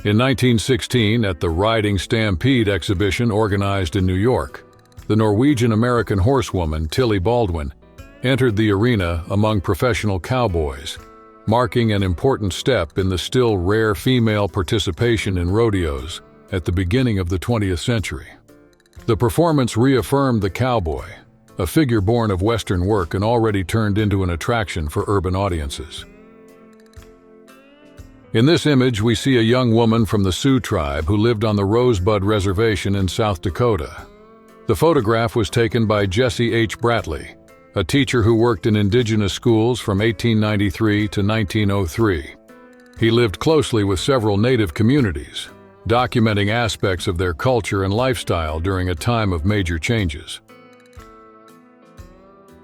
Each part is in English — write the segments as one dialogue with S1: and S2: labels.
S1: In 1916, at the Riding Stampede exhibition organized in New York, the Norwegian-American horsewoman Tilly Baldwin entered the arena among professional cowboys, marking an important step in the still rare female participation in rodeos at the beginning of the 20th century. The performance reaffirmed the cowboy, a figure born of Western work and already turned into an attraction for urban audiences. In this image, we see a young woman from the Sioux tribe who lived on the Rosebud Reservation in South Dakota. The photograph was taken by Jesse H. Bratley, a teacher who worked in indigenous schools from 1893 to 1903. He lived closely with several native communities, documenting aspects of their culture and lifestyle during a time of major changes.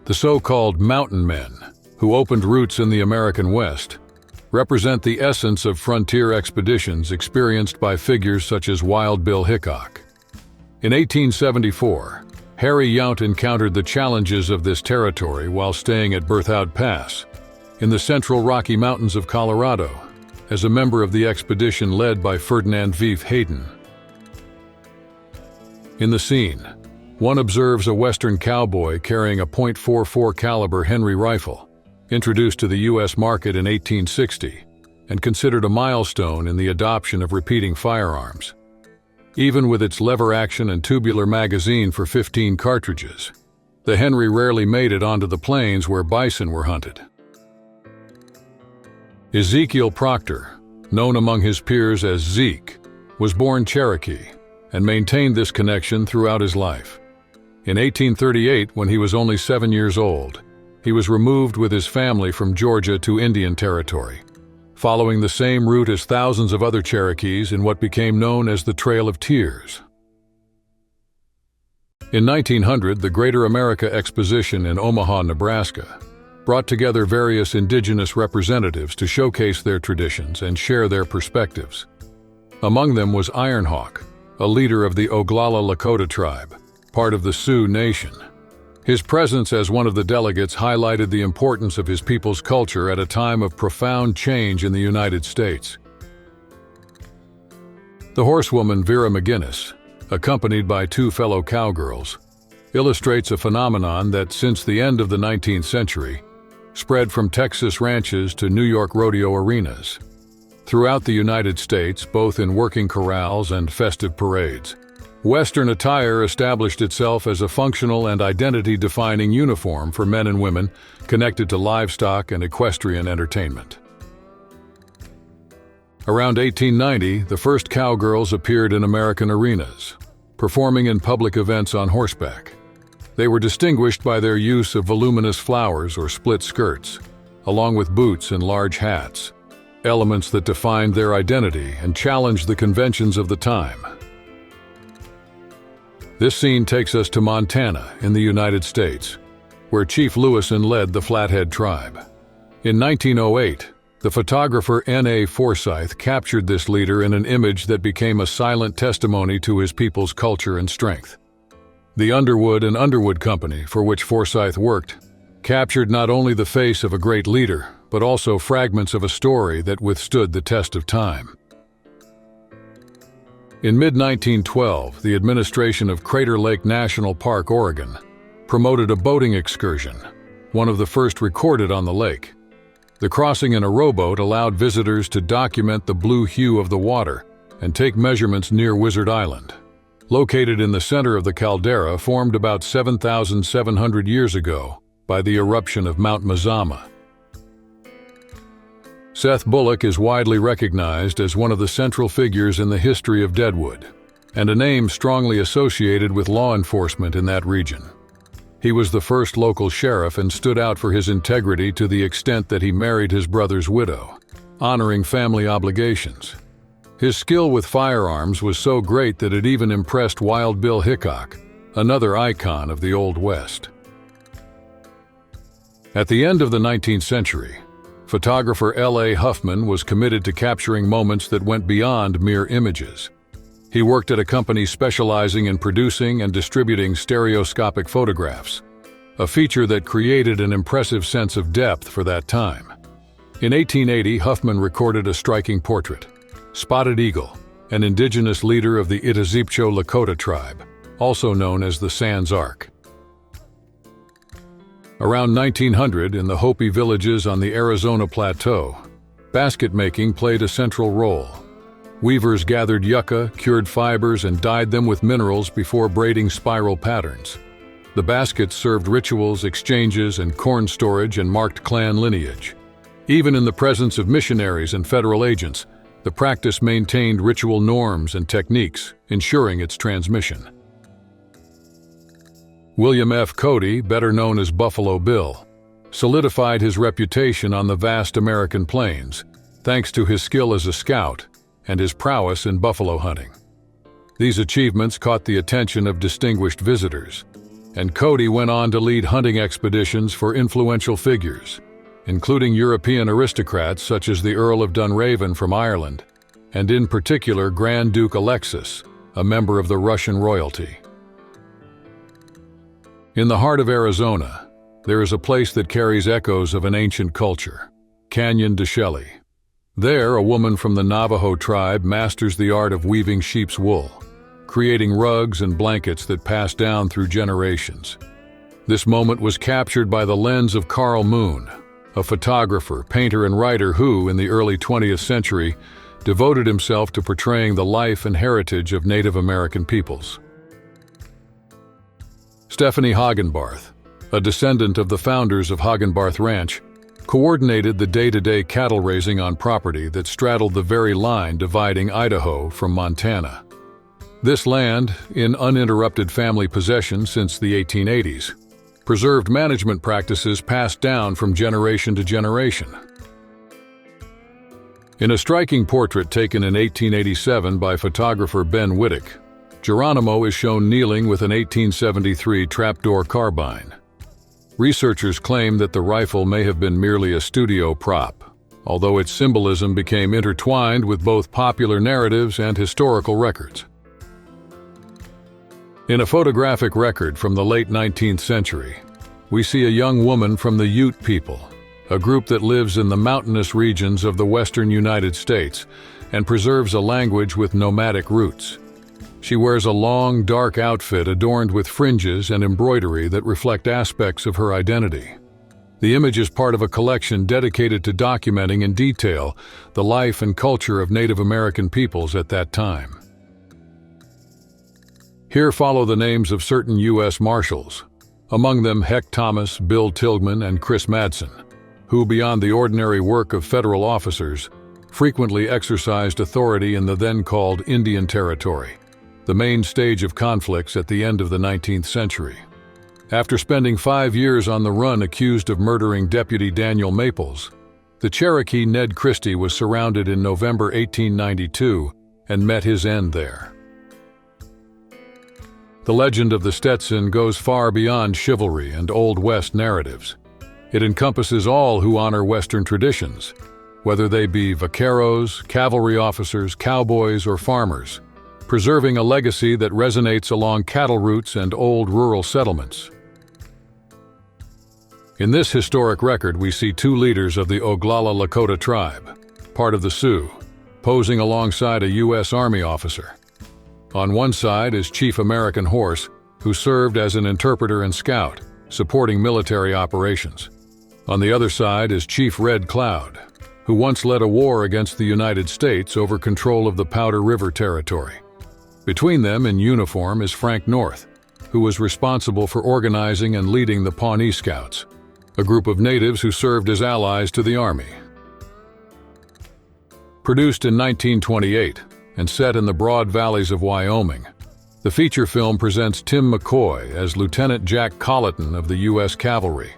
S1: The so-called mountain men, who opened routes in the American West, represent the essence of frontier expeditions experienced by figures such as Wild Bill Hickok. In 1874, Harry Yount encountered the challenges of this territory while staying at Berthoud Pass, in the central Rocky Mountains of Colorado, as a member of the expedition led by Ferdinand Veef Hayden. In the scene, one observes a Western cowboy carrying a .44 caliber Henry rifle, introduced to the U.S. market in 1860, and considered a milestone in the adoption of repeating firearms. Even with its lever action and tubular magazine for 15 cartridges, the Henry rarely made it onto the plains where bison were hunted. Ezekiel Proctor, known among his peers as Zeke, was born Cherokee and maintained this connection throughout his life. In 1838, when he was only 7 years old, he was removed with his family from Georgia to Indian Territory, following the same route as thousands of other Cherokees in what became known as the Trail of Tears. In 1900, the Greater America Exposition in Omaha, Nebraska, brought together various indigenous representatives to showcase their traditions and share their perspectives. Among them was Ironhawk, a leader of the Oglala Lakota tribe, part of the Sioux Nation. His presence as one of the delegates highlighted the importance of his people's culture at a time of profound change in the United States. The horsewoman Vera McGinnis, accompanied by 2 fellow cowgirls, illustrates a phenomenon that, since the end of the 19th century, spread from Texas ranches to New York rodeo arenas. Throughout the United States, both in working corrals and festive parades, Western attire established itself as a functional and identity-defining uniform for men and women connected to livestock and equestrian entertainment. Around 1890, the first cowgirls appeared in American arenas, performing in public events on horseback. They were distinguished by their use of voluminous flowers or split skirts, along with boots and large hats, elements that defined their identity and challenged the conventions of the time. This scene takes us to Montana in the United States, where Chief Lewison led the Flathead tribe. In 1908, the photographer N.A. Forsyth captured this leader in an image that became a silent testimony to his people's culture and strength. The Underwood and Underwood Company, for which Forsyth worked, captured not only the face of a great leader, but also fragments of a story that withstood the test of time. In mid-1912, the administration of Crater Lake National Park, Oregon, promoted a boating excursion, one of the first recorded on the lake. The crossing in a rowboat allowed visitors to document the blue hue of the water and take measurements near Wizard Island, located in the center of the caldera formed about 7,700 years ago by the eruption of Mount Mazama. Seth Bullock is widely recognized as one of the central figures in the history of Deadwood, and a name strongly associated with law enforcement in that region. He was the first local sheriff and stood out for his integrity to the extent that he married his brother's widow, honoring family obligations. His skill with firearms was so great that it even impressed Wild Bill Hickok, another icon of the Old West. At the end of the 19th century, photographer L.A. Huffman was committed to capturing moments that went beyond mere images. He worked at a company specializing in producing and distributing stereoscopic photographs, a feature that created an impressive sense of depth for that time. In 1880, Huffman recorded a striking portrait. Spotted Eagle, an indigenous leader of the Itazipcho Lakota tribe, also known as the Sans Arc. Around 1900, in the Hopi villages on the Arizona Plateau, basket making played a central role. Weavers gathered yucca, cured fibers, and dyed them with minerals before braiding spiral patterns. The baskets served rituals, exchanges, and corn storage and marked clan lineage. Even in the presence of missionaries and federal agents, the practice maintained ritual norms and techniques, ensuring its transmission. William F. Cody, better known as Buffalo Bill, solidified his reputation on the vast American plains, thanks to his skill as a scout and his prowess in buffalo hunting. These achievements caught the attention of distinguished visitors, and Cody went on to lead hunting expeditions for influential figures, including European aristocrats such as the Earl of Dunraven from Ireland, and in particular Grand Duke Alexis, a member of the Russian royalty. In the heart of Arizona, there is a place that carries echoes of an ancient culture, Canyon de Chelly. There, a woman from the Navajo tribe masters the art of weaving sheep's wool, creating rugs and blankets that pass down through generations. This moment was captured by the lens of Carl Moon, a photographer, painter, and writer who, in the early 20th century, devoted himself to portraying the life and heritage of Native American peoples. Stephanie Hagenbarth, a descendant of the founders of Hagenbarth Ranch, coordinated the day-to-day cattle raising on property that straddled the very line dividing Idaho from Montana. This land, in uninterrupted family possession since the 1880s, preserved management practices passed down from generation to generation. In a striking portrait taken in 1887 by photographer Ben Wittick, Geronimo is shown kneeling with an 1873 trapdoor carbine. Researchers claim that the rifle may have been merely a studio prop, although its symbolism became intertwined with both popular narratives and historical records. In a photographic record from the late 19th century, we see a young woman from the Ute people, a group that lives in the mountainous regions of the western United States and preserves a language with nomadic roots. She wears a long, dark outfit adorned with fringes and embroidery that reflect aspects of her identity. The image is part of a collection dedicated to documenting in detail the life and culture of Native American peoples at that time. Here follow the names of certain U.S. Marshals, among them Heck Thomas, Bill Tilghman, and Chris Madsen, who, beyond the ordinary work of federal officers, frequently exercised authority in the then-called Indian Territory, the main stage of conflicts at the end of the 19th century. After spending 5 years on the run accused of murdering Deputy Daniel Maples, the Cherokee Ned Christie was surrounded in November 1892 and met his end there. The legend of the Stetson goes far beyond chivalry and Old West narratives. It encompasses all who honor Western traditions, whether they be vaqueros, cavalry officers, cowboys, or farmers, preserving a legacy that resonates along cattle routes and old rural settlements. In this historic record, we see two leaders of the Oglala Lakota tribe, part of the Sioux, posing alongside a U.S. Army officer. On one side is Chief American Horse, who served as an interpreter and scout, supporting military operations. On the other side is Chief Red Cloud, who once led a war against the United States over control of the Powder River Territory. Between them, in uniform, is Frank North, who was responsible for organizing and leading the Pawnee Scouts, a group of natives who served as allies to the Army. Produced in 1928 and set in the broad valleys of Wyoming, the feature film presents Tim McCoy as Lieutenant Jack Colleton of the U.S. Cavalry.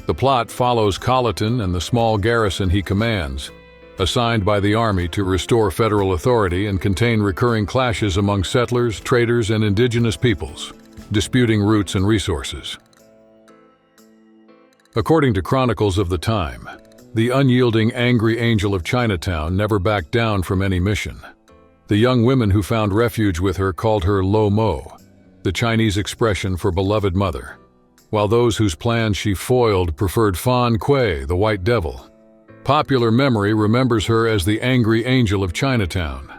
S1: The plot follows Colleton and the small garrison he commands, assigned by the Army to restore federal authority and contain recurring clashes among settlers, traders, and indigenous peoples, disputing routes and resources. According to chronicles of the time, the unyielding, angry Angel of Chinatown never backed down from any mission. The young women who found refuge with her called her Lo Mo, the Chinese expression for beloved mother, while those whose plans she foiled preferred Fan Kuei, the White Devil. Popular memory remembers her as the angry Angel of Chinatown.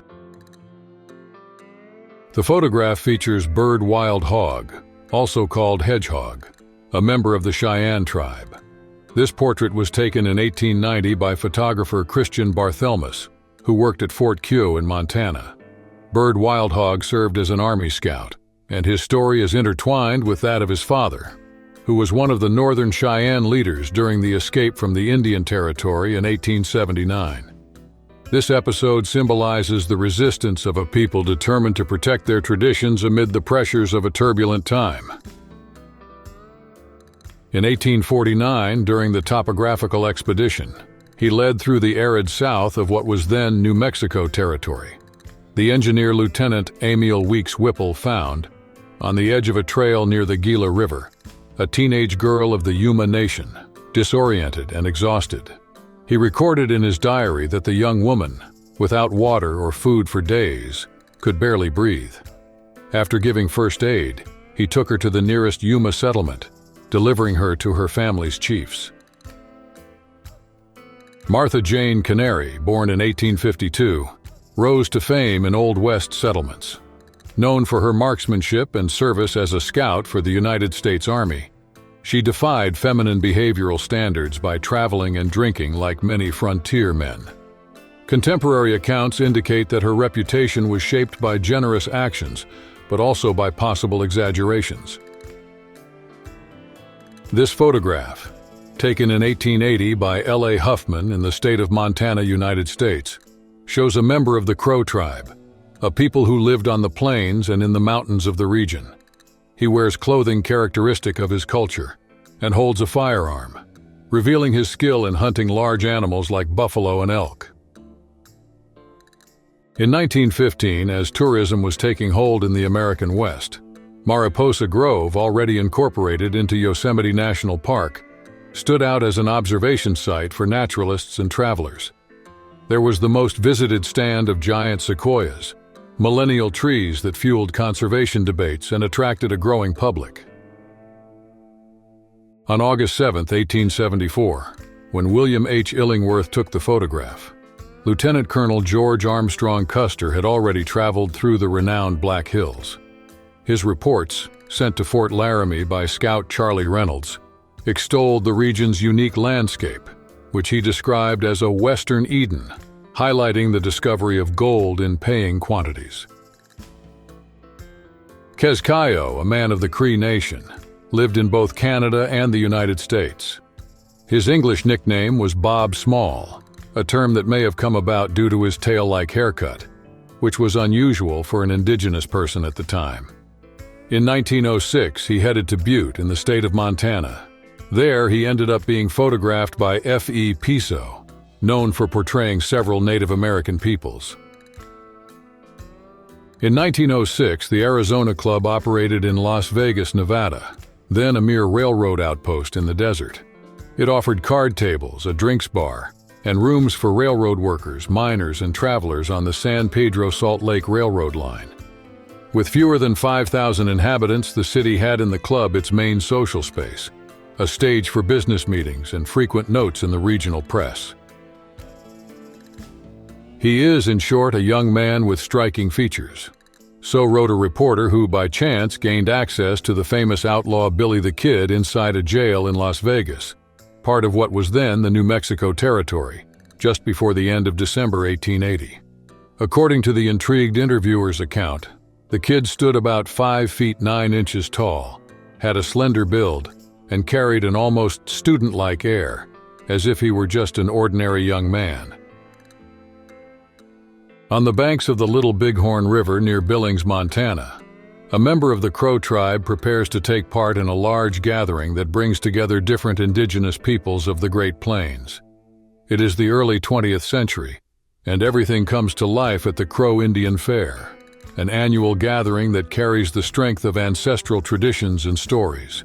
S1: The photograph features Bird Wild Hog, also called Hedgehog, a member of the Cheyenne tribe. This portrait was taken in 1890 by photographer Christian Barthelmess, who worked at Fort Kiowa in Montana. Bird Wild Hog served as an Army scout, and his story is intertwined with that of his father, who was one of the Northern Cheyenne leaders during the escape from the Indian Territory in 1879. This episode symbolizes the resistance of a people determined to protect their traditions amid the pressures of a turbulent time. In 1849, during the topographical expedition, he led through the arid south of what was then New Mexico Territory. The engineer Lieutenant Emil Weeks Whipple found, on the edge of a trail near the Gila River, a teenage girl of the Yuma Nation, disoriented and exhausted. He recorded in his diary that the young woman, without water or food for days, could barely breathe. After giving first aid, he took her to the nearest Yuma settlement, delivering her to her family's chiefs. Martha Jane Canary, born in 1852, rose to fame in Old West settlements. Known for her marksmanship and service as a scout for the United States Army, she defied feminine behavioral standards by traveling and drinking like many frontier men. Contemporary accounts indicate that her reputation was shaped by generous actions, but also by possible exaggerations. This photograph, taken in 1880 by L.A. Huffman in the state of Montana, United States, shows a member of the Crow tribe, a people who lived on the plains and in the mountains of the region. He wears clothing characteristic of his culture and holds a firearm, revealing his skill in hunting large animals like buffalo and elk. In 1915, as tourism was taking hold in the American West, Mariposa Grove, already incorporated into Yosemite National Park, stood out as an observation site for naturalists and travelers. There was the most visited stand of giant sequoias, millennial trees that fueled conservation debates and attracted a growing public. On August 7, 1874, when William H. Illingworth took the photograph, Lieutenant Colonel George Armstrong Custer had already traveled through the renowned Black Hills. His reports, sent to Fort Laramie by Scout Charlie Reynolds, extolled the region's unique landscape, which he described as a Western Eden, highlighting the discovery of gold in paying quantities. Kezkayo, a man of the Cree Nation, lived in both Canada and the United States. His English nickname was Bob Small, a term that may have come about due to his tail-like haircut, which was unusual for an indigenous person at the time. In 1906, he headed to Butte in the state of Montana. There, he ended up being photographed by F.E. Piso, known for portraying several Native American peoples. In 1906, the Arizona Club operated in Las Vegas, Nevada, then a mere railroad outpost in the desert. It offered card tables, a drinks bar, and rooms for railroad workers, miners, and travelers on the San Pedro-Salt Lake Railroad line. With fewer than 5,000 inhabitants, the city had in the club its main social space, a stage for business meetings and frequent notes in the regional press. He is, in short, a young man with striking features. So wrote a reporter who, by chance, gained access to the famous outlaw Billy the Kid inside a jail in Las Vegas, part of what was then the New Mexico Territory, just before the end of December 1880. According to the intrigued interviewer's account, the Kid stood about 5 feet 9 inches tall, had a slender build, and carried an almost student-like air, as if he were just an ordinary young man. On the banks of the Little Bighorn River near Billings, Montana, a member of the Crow tribe prepares to take part in a large gathering that brings together different indigenous peoples of the Great Plains. It is the early 20th century, and everything comes to life at the Crow Indian Fair, an annual gathering that carries the strength of ancestral traditions and stories.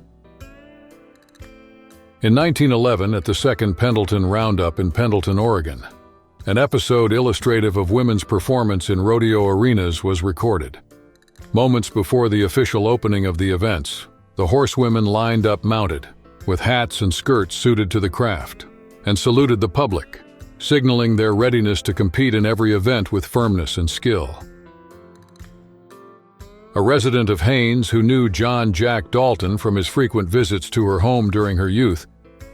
S1: In 1911, at the Second Pendleton Roundup in Pendleton, Oregon, an episode illustrative of women's performance in rodeo arenas was recorded. Moments before the official opening of the events, the horsewomen lined up mounted, with hats and skirts suited to the craft, and saluted the public, signaling their readiness to compete in every event with firmness and skill. A resident of Haines who knew John Jack Dalton from his frequent visits to her home during her youth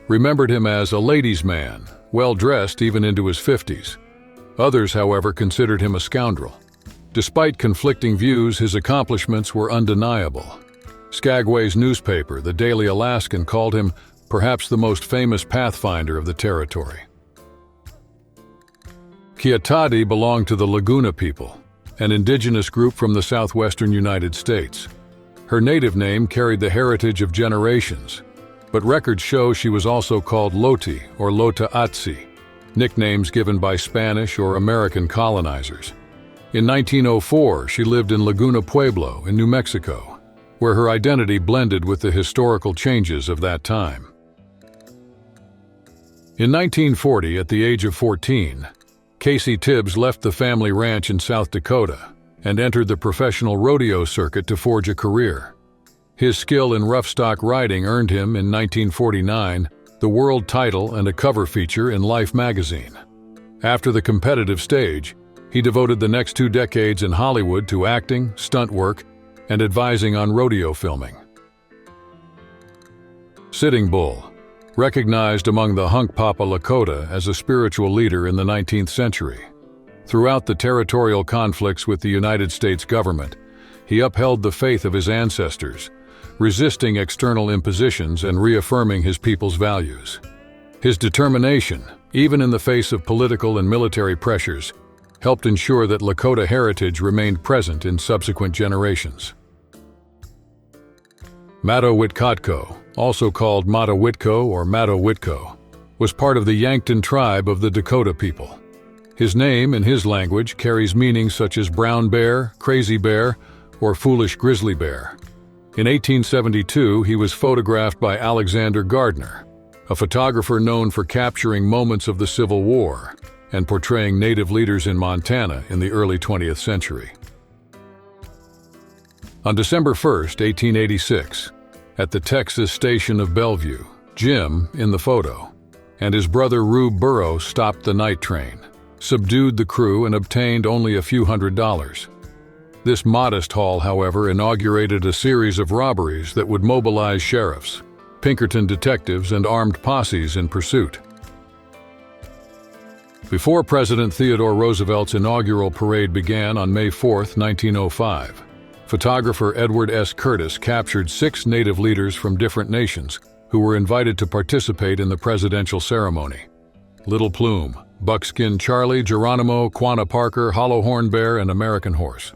S1: remembered him as a ladies' man, well-dressed even into his 50s. Others, however, considered him a scoundrel. Despite conflicting views, his accomplishments were undeniable. Skagway's newspaper, the Daily Alaskan, called him perhaps the most famous pathfinder of the territory. Kiatati belonged to the Laguna people, an indigenous group from the southwestern United States. Her native name carried the heritage of generations, but records show she was also called Loti or Lota-Atsi, nicknames given by Spanish or American colonizers. In 1904, she lived in Laguna Pueblo in New Mexico, where her identity blended with the historical changes of that time. In 1940, at the age of 14, Casey Tibbs left the family ranch in South Dakota and entered the professional rodeo circuit to forge a career. His skill in rough stock riding earned him, in 1949, the world title and a cover feature in Life magazine. After the competitive stage, he devoted the next 2 decades in Hollywood to acting, stunt work, and advising on rodeo filming. Sitting Bull, recognized among the Hunkpapa Lakota as a spiritual leader in the 19th century. Throughout the territorial conflicts with the United States government, he upheld the faith of his ancestors, resisting external impositions and reaffirming his people's values. His determination, even in the face of political and military pressures, helped ensure that Lakota heritage remained present in subsequent generations. Mato-Whitkotko, also called Mato-Whitko or Mato-Whitko, was part of the Yankton tribe of the Dakota people. His name, in his language, carries meanings such as brown bear, crazy bear, or foolish grizzly bear. In 1872, he was photographed by Alexander Gardner, a photographer known for capturing moments of the Civil War and portraying Native leaders in Montana in the early 20th century. On December 1, 1886, at the Texas station of Bellevue, Jim, in the photo, and his brother Rube Burrows stopped the night train, subdued the crew, and obtained only a few $100s. This modest haul, however, inaugurated a series of robberies that would mobilize sheriffs, Pinkerton detectives, and armed posses in pursuit. Before President Theodore Roosevelt's inaugural parade began on May 4, 1905, photographer Edward S. Curtis captured 6 Native leaders from different nations who were invited to participate in the presidential ceremony. Little Plume, Buckskin Charlie, Geronimo, Quanah Parker, Hollow Horn Bear, and American Horse.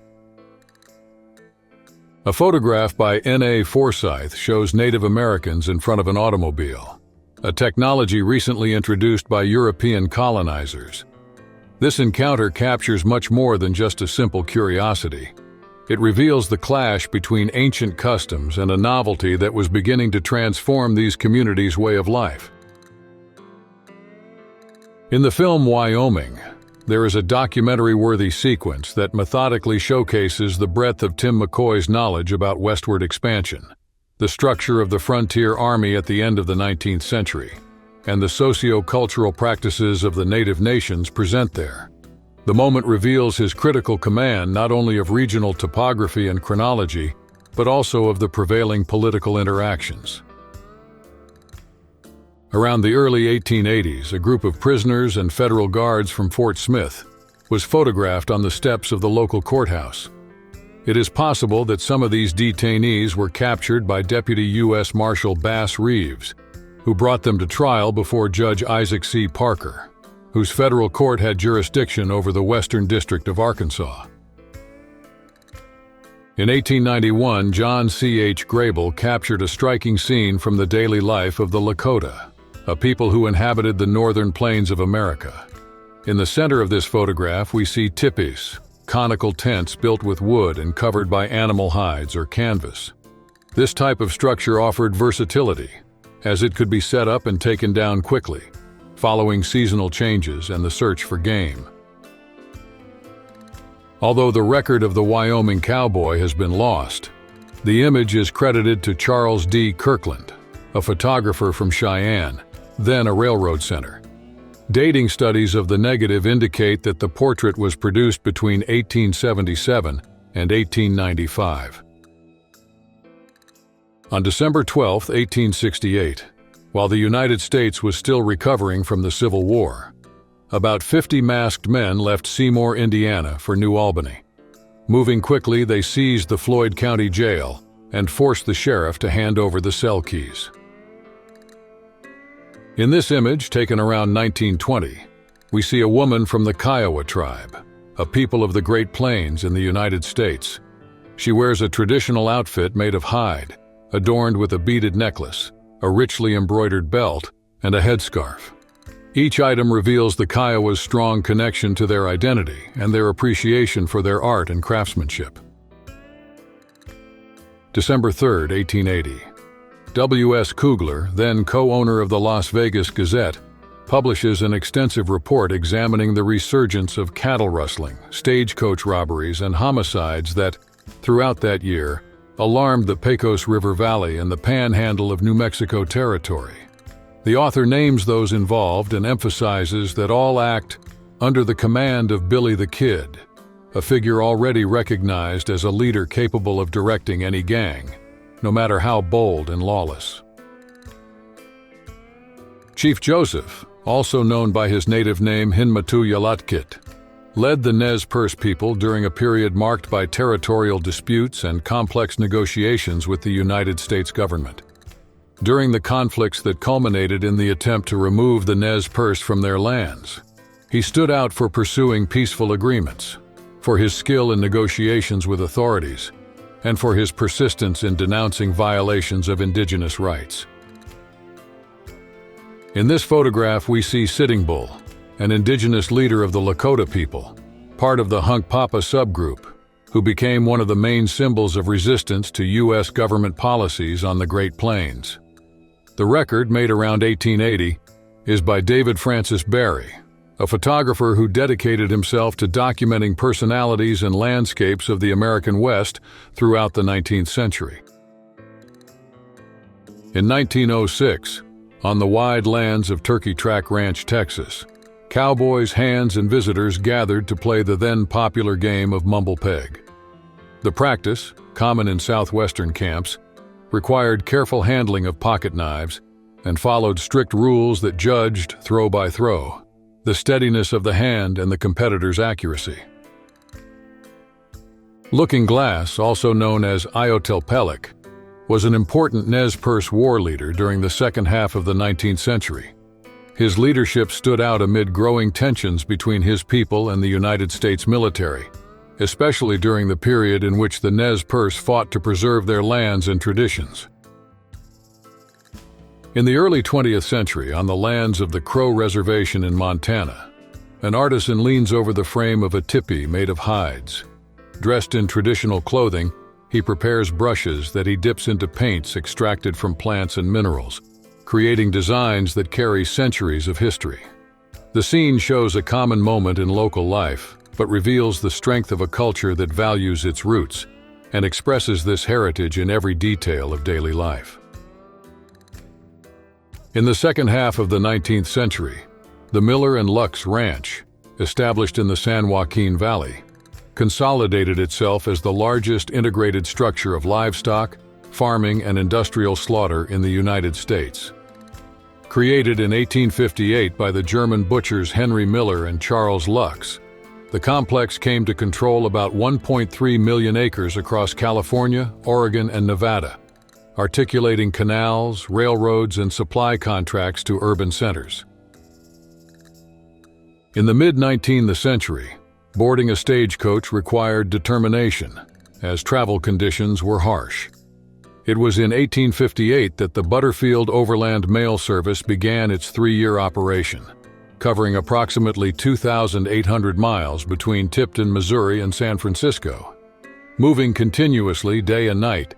S1: A photograph by N.A. Forsyth shows Native Americans in front of an automobile, a technology recently introduced by European colonizers. This encounter captures much more than just a simple curiosity. It reveals the clash between ancient customs and a novelty that was beginning to transform these communities' way of life. In the film Wyoming, there is a documentary-worthy sequence that methodically showcases the breadth of Tim McCoy's knowledge about westward expansion, the structure of the frontier army at the end of the 19th century, and the socio-cultural practices of the native nations present there. The moment reveals his critical command not only of regional topography and chronology, but also of the prevailing political interactions. Around the early 1880s, a group of prisoners and federal guards from Fort Smith was photographed on the steps of the local courthouse. It is possible that some of these detainees were captured by Deputy U.S. Marshal Bass Reeves, who brought them to trial before Judge Isaac C. Parker, whose federal court had jurisdiction over the Western District of Arkansas. In 1891, John C. H. Grable captured a striking scene from the daily life of the Lakota, a people who inhabited the northern plains of America. In the center of this photograph, we see teepees, conical tents built with wood and covered by animal hides or canvas. This type of structure offered versatility, as it could be set up and taken down quickly, following seasonal changes and the search for game. Although the record of the Wyoming cowboy has been lost, the image is credited to Charles D. Kirkland, a photographer from Cheyenne, then a railroad center. Dating studies of the negative indicate that the portrait was produced between 1877 and 1895. On December 12, 1868, while the United States was still recovering from the Civil War, about 50 masked men left Seymour, Indiana for New Albany. Moving quickly, they seized the Floyd County Jail and forced the sheriff to hand over the cell keys. In this image, taken around 1920, we see a woman from the Kiowa tribe, a people of the Great Plains in the United States. She wears a traditional outfit made of hide, adorned with a beaded necklace, a richly embroidered belt, and a headscarf. Each item reveals the Kiowa's strong connection to their identity and their appreciation for their art and craftsmanship. December 3, 1880. W.S. Kugler, then co-owner of the Las Vegas Gazette, publishes an extensive report examining the resurgence of cattle rustling, stagecoach robberies, and homicides that, throughout that year, alarmed the Pecos River Valley and the panhandle of New Mexico Territory. The author names those involved and emphasizes that all act under the command of Billy the Kid, a figure already recognized as a leader capable of directing any gang, no matter how bold and lawless. Chief Joseph, also known by his native name Hinmatu Yalatkit, led the Nez Perce people during a period marked by territorial disputes and complex negotiations with the United States government. During the conflicts that culminated in the attempt to remove the Nez Perce from their lands, he stood out for pursuing peaceful agreements, for his skill in negotiations with authorities, and for his persistence in denouncing violations of indigenous rights. In this photograph, we see Sitting Bull, an indigenous leader of the Lakota people, part of the Hunkpapa subgroup, who became one of the main symbols of resistance to U.S. government policies on the Great Plains. The record, made around 1880, is by David Francis Berry, a photographer who dedicated himself to documenting personalities and landscapes of the American West throughout the 19th century. In 1906, on the wide lands of Turkey Track Ranch, Texas, cowboys, hands, and visitors gathered to play the then popular game of mumble peg. The practice, common in southwestern camps, required careful handling of pocket knives and followed strict rules that judged, throw by throw, the steadiness of the hand and the competitor's accuracy. Looking Glass, also known as Iotelpelik, was an important Nez Perce war leader during the second half of the 19th century. His leadership stood out amid growing tensions between his people and the United States military, especially during the period in which the Nez Perce fought to preserve their lands and traditions. In the early 20th century, on the lands of the Crow Reservation in Montana, an artisan leans over the frame of a teepee made of hides. Dressed in traditional clothing, he prepares brushes that he dips into paints extracted from plants and minerals, creating designs that carry centuries of history. The scene shows a common moment in local life, but reveals the strength of a culture that values its roots and expresses this heritage in every detail of daily life. In the second half of the 19th century, the Miller and Lux Ranch, established in the San Joaquin Valley, consolidated itself as the largest integrated structure of livestock, farming, and industrial slaughter in the United States. Created in 1858 by the German butchers Henry Miller and Charles Lux, the complex came to control about 1.3 million acres across California, Oregon, and Nevada, articulating canals, railroads, and supply contracts to urban centers. In the mid-19th century, boarding a stagecoach required determination, as travel conditions were harsh. It was in 1858 that the Butterfield Overland Mail Service began its 3-year operation, covering approximately 2,800 miles between Tipton, Missouri and San Francisco. Moving continuously day and night,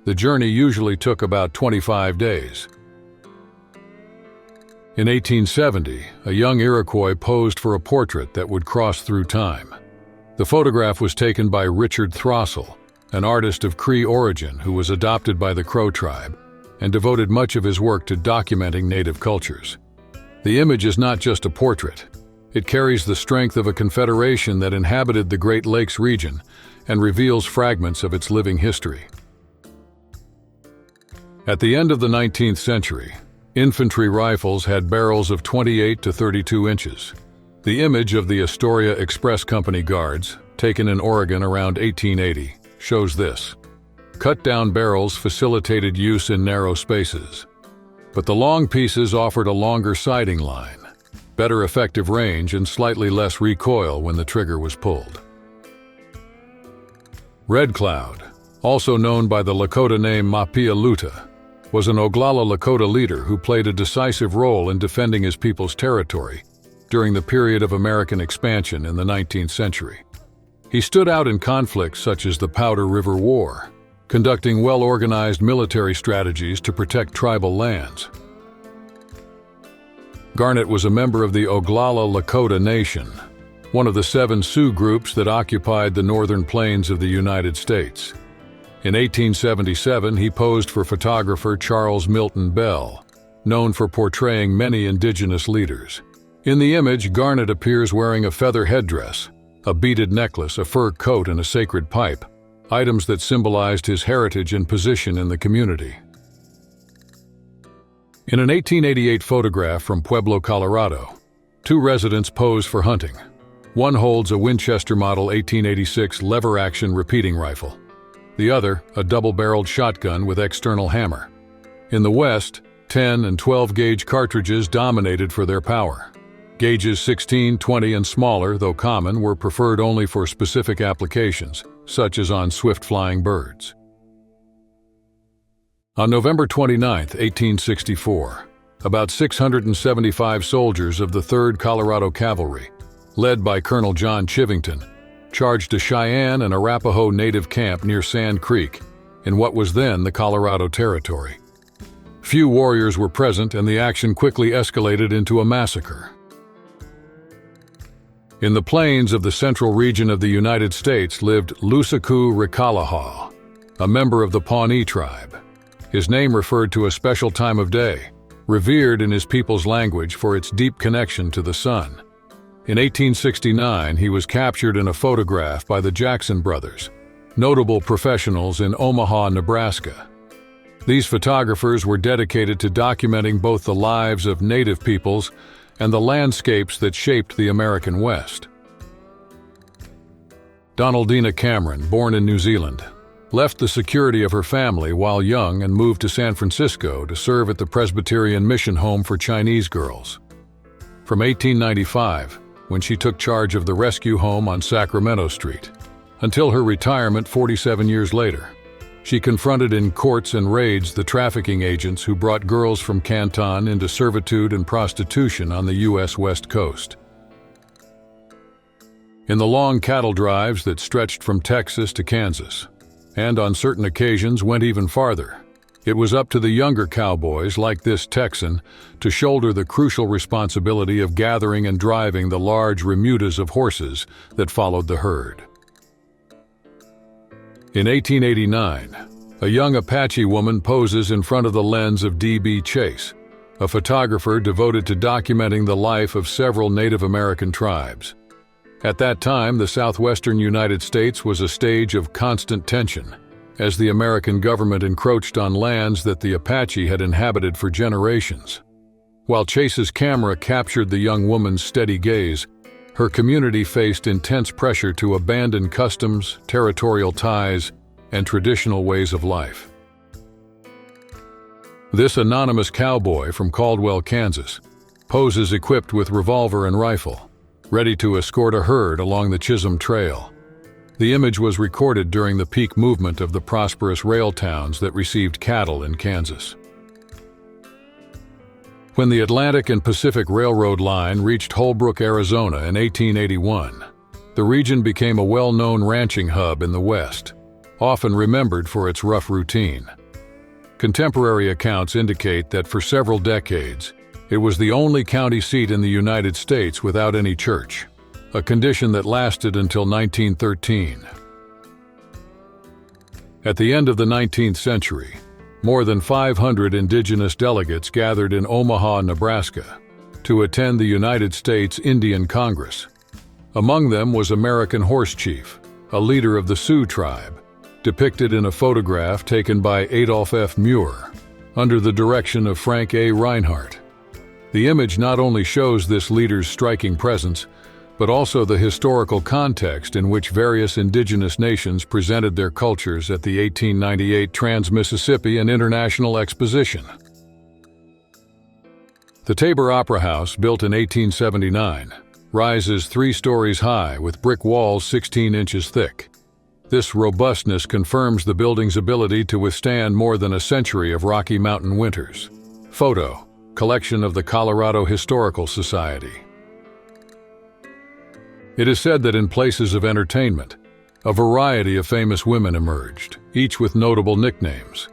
S1: the journey usually took about 25 days. In 1870, a young Iroquois posed for a portrait that would cross through time. The photograph was taken by Richard Throssell, an artist of Cree origin who was adopted by the Crow tribe and devoted much of his work to documenting native cultures. The image is not just a portrait. It carries the strength of a confederation that inhabited the Great Lakes region and reveals fragments of its living history. At the end of the 19th century, infantry rifles had barrels of 28 to 32 inches. The image of the Astoria Express Company Guards, taken in Oregon around 1880, shows this. Cut-down barrels facilitated use in narrow spaces, but the long pieces offered a longer sighting line, better effective range, and slightly less recoil when the trigger was pulled. Red Cloud, also known by the Lakota name Mapialuta, was an Oglala Lakota leader who played a decisive role in defending his people's territory during the period of American expansion in the 19th century. He stood out in conflicts such as the Powder River War, conducting well-organized military strategies to protect tribal lands. Garnet was a member of the Oglala Lakota Nation, one of the 7 Sioux groups that occupied the northern plains of the United States. In 1877, he posed for photographer Charles Milton Bell, known for portraying many indigenous leaders. In the image, Garnet appears wearing a feather headdress, a beaded necklace, a fur coat, and a sacred pipe, items that symbolized his heritage and position in the community. In an 1888 photograph from Pueblo, Colorado, 2 residents pose for hunting. One holds a Winchester Model 1886 lever-action repeating rifle. The other, a double-barreled shotgun with external hammer. In the West, 10 and 12-gauge cartridges dominated for their power. Gauges 16, 20, and smaller, though common, were preferred only for specific applications, such as on swift-flying birds. On November 29, 1864, about 675 soldiers of the 3rd Colorado Cavalry, led by Colonel John Chivington, charged a Cheyenne and Arapaho native camp near Sand Creek, in what was then the Colorado Territory. Few warriors were present, and the action quickly escalated into a massacre. In the plains of the central region of the United States lived Lusaku Rikalahaw, a member of the Pawnee tribe. His name referred to a special time of day, revered in his people's language for its deep connection to the sun. In 1869, he was captured in a photograph by the Jackson brothers, notable professionals in Omaha, Nebraska. These photographers were dedicated to documenting both the lives of native peoples and the landscapes that shaped the American West. Donaldina Cameron, born in New Zealand, left the security of her family while young and moved to San Francisco to serve at the Presbyterian Mission Home for Chinese girls. From 1895, when she took charge of the rescue home on Sacramento Street, until her retirement 47 years later, she confronted in courts and raids the trafficking agents who brought girls from Canton into servitude and prostitution on the U.S. West Coast. In the long cattle drives that stretched from Texas to Kansas, and on certain occasions went even farther, it was up to the younger cowboys like this Texan to shoulder the crucial responsibility of gathering and driving the large remudas of horses that followed the herd. In 1889, a young Apache woman poses in front of the lens of D.B. Chase, a photographer devoted to documenting the life of several Native American tribes. At that time, the southwestern United States was a stage of constant tension, as the American government encroached on lands that the Apache had inhabited for generations. While Chase's camera captured the young woman's steady gaze, her community faced intense pressure to abandon customs, territorial ties, and traditional ways of life. This anonymous cowboy from Caldwell, Kansas, poses equipped with revolver and rifle, ready to escort a herd along the Chisholm Trail. The image was recorded during the peak movement of the prosperous rail towns that received cattle in Kansas. When the Atlantic and Pacific Railroad line reached Holbrook, Arizona in 1881, the region became a well-known ranching hub in the West, often remembered for its rough routine. Contemporary accounts indicate that for several decades, it was the only county seat in the United States without any church, a condition that lasted until 1913. At the end of the 19th century, more than 500 indigenous delegates gathered in Omaha, Nebraska, to attend the United States Indian Congress. Among them was American Horse Chief, a leader of the Sioux tribe, depicted in a photograph taken by Adolph F. Muir, under the direction of Frank A. Reinhardt. The image not only shows this leader's striking presence, but also the historical context in which various indigenous nations presented their cultures at the 1898 Trans-Mississippi and International Exposition. The Tabor Opera House, built in 1879, rises 3 stories high with brick walls 16 inches thick. This robustness confirms the building's ability to withstand more than a century of Rocky Mountain winters. Photo: collection of the Colorado Historical Society. It is said that in places of entertainment, a variety of famous women emerged, each with notable nicknames.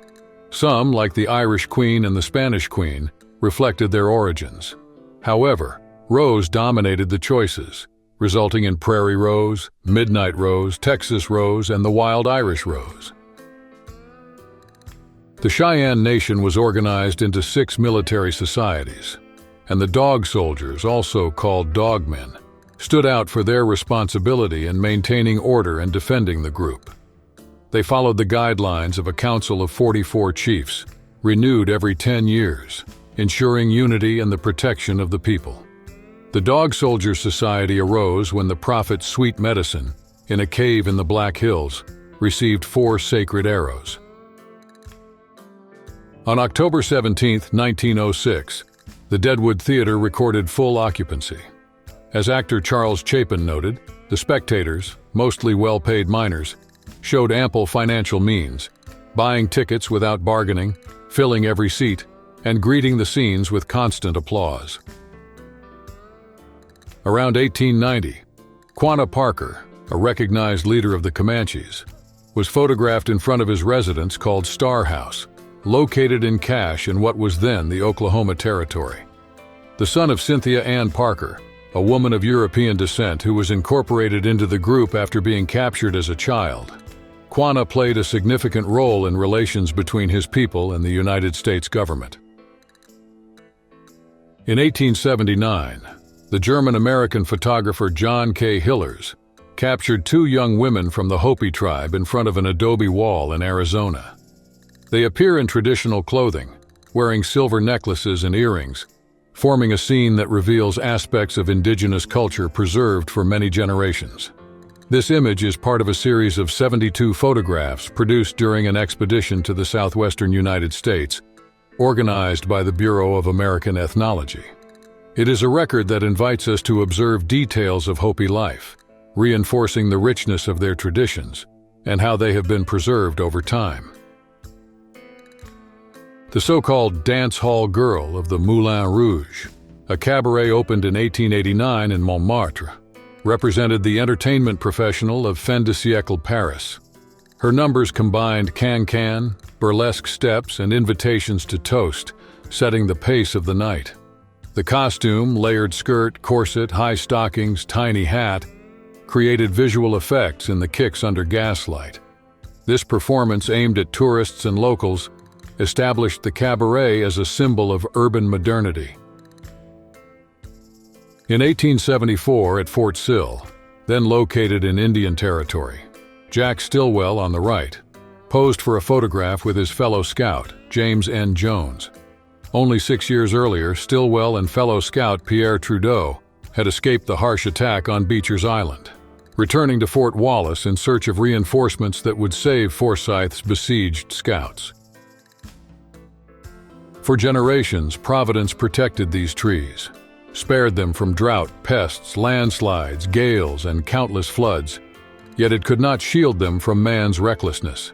S1: Some, like the Irish Queen and the Spanish Queen, reflected their origins. However, Rose dominated the choices, resulting in Prairie Rose, Midnight Rose, Texas Rose, and the Wild Irish Rose. The Cheyenne Nation was organized into 6 military societies, and the Dog Soldiers, also called Dogmen, stood out for their responsibility in maintaining order and defending the group. They followed the guidelines of a council of 44 chiefs, renewed every 10 years, ensuring unity and the protection of the people. The Dog Soldier Society arose when the prophet Sweet Medicine, in a cave in the Black Hills, received 4 sacred arrows. On October 17, 1906, the Deadwood Theater recorded full occupancy. As actor Charles Chapin noted, the spectators, mostly well-paid miners, showed ample financial means, buying tickets without bargaining, filling every seat, and greeting the scenes with constant applause. Around 1890, Quanah Parker, a recognized leader of the Comanches, was photographed in front of his residence called Star House, located in Cache in what was then the Oklahoma Territory. The son of Cynthia Ann Parker, a woman of European descent who was incorporated into the group after being captured as a child, Quanah played a significant role in relations between his people and the United States government. In 1879, the German-American photographer John K. Hillers captured 2 young women from the Hopi tribe in front of an adobe wall in Arizona. They appear in traditional clothing, wearing silver necklaces and earrings, forming a scene that reveals aspects of indigenous culture preserved for many generations. This image is part of a series of 72 photographs produced during an expedition to the southwestern United States, organized by the Bureau of American Ethnology. It is a record that invites us to observe details of Hopi life, reinforcing the richness of their traditions and how they have been preserved over time. The so-called dance hall girl of the Moulin Rouge, a cabaret opened in 1889 in Montmartre, represented the entertainment professional of fin de siècle Paris. Her numbers combined can-can, burlesque steps, and invitations to toast, setting the pace of the night. The costume, layered skirt, corset, high stockings, tiny hat, created visual effects in the kicks under gaslight. This performance, aimed at tourists and locals, established the cabaret as a symbol of urban modernity. In 1874, at Fort Sill, then located in Indian Territory, Jack Stilwell, on the right, posed for a photograph with his fellow scout, James N. Jones. Only 6 years earlier, Stilwell and fellow scout Pierre Trudeau had escaped the harsh attack on Beecher's Island, returning to Fort Wallace in search of reinforcements that would save Forsyth's besieged scouts. For generations, Providence protected these trees, spared them from drought, pests, landslides, gales, and countless floods, yet it could not shield them from man's recklessness.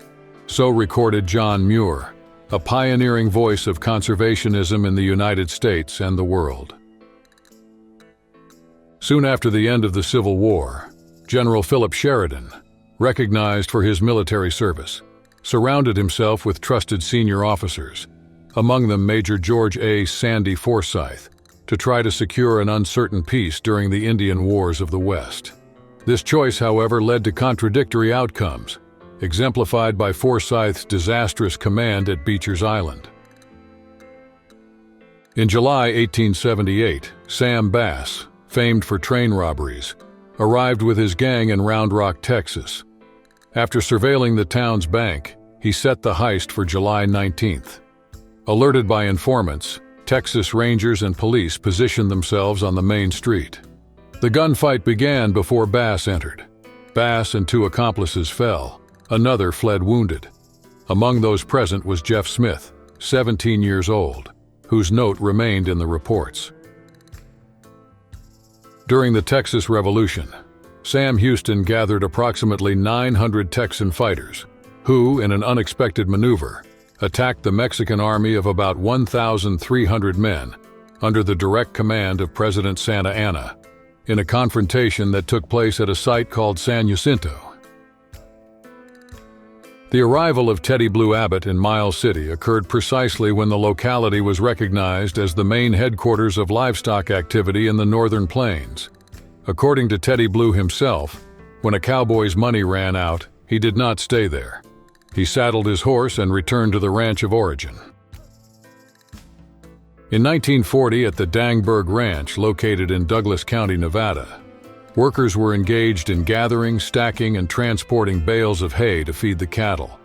S1: So recorded John Muir, a pioneering voice of conservationism in the United States and the world. Soon after the end of the Civil War, General Philip Sheridan, recognized for his military service, surrounded himself with trusted senior officers, among them Major George A. Sandy Forsyth, to try to secure an uncertain peace during the Indian Wars of the West. This choice, however, led to contradictory outcomes, exemplified by Forsyth's disastrous command at Beecher's Island. In July 1878, Sam Bass, famed for train robberies, arrived with his gang in Round Rock, Texas. After surveilling the town's bank, he set the heist for July 19th. Alerted by informants, Texas Rangers and police positioned themselves on the main street. The gunfight began before Bass entered. Bass and 2 accomplices fell. Another fled wounded. Among those present was Jeff Smith, 17 years old, whose note remained in the reports. During the Texas Revolution, Sam Houston gathered approximately 900 Texan fighters, who, in an unexpected maneuver, attacked the Mexican army of about 1,300 men under the direct command of President Santa Anna, in a confrontation that took place at a site called San Jacinto. The arrival of Teddy Blue Abbott in Miles City occurred precisely when the locality was recognized as the main headquarters of livestock activity in the northern plains. According to Teddy Blue himself, when a cowboy's money ran out, he did not stay there. He saddled his horse and returned to the ranch of origin. In 1940, at the Dangberg Ranch, located in Douglas County, Nevada, workers were engaged in gathering, stacking, and transporting bales of hay to feed the cattle.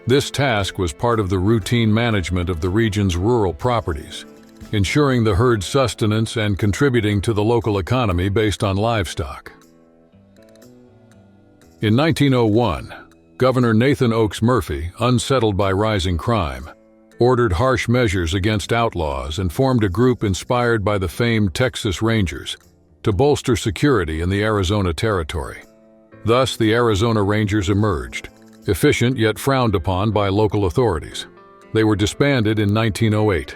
S1: This task was part of the routine management of the region's rural properties, ensuring the herd's sustenance and contributing to the local economy based on livestock. In 1901, Governor Nathan Oakes Murphy, unsettled by rising crime, ordered harsh measures against outlaws and formed a group inspired by the famed Texas Rangers to bolster security in the Arizona Territory. Thus, the Arizona Rangers emerged, efficient yet frowned upon by local authorities. They were disbanded in 1908.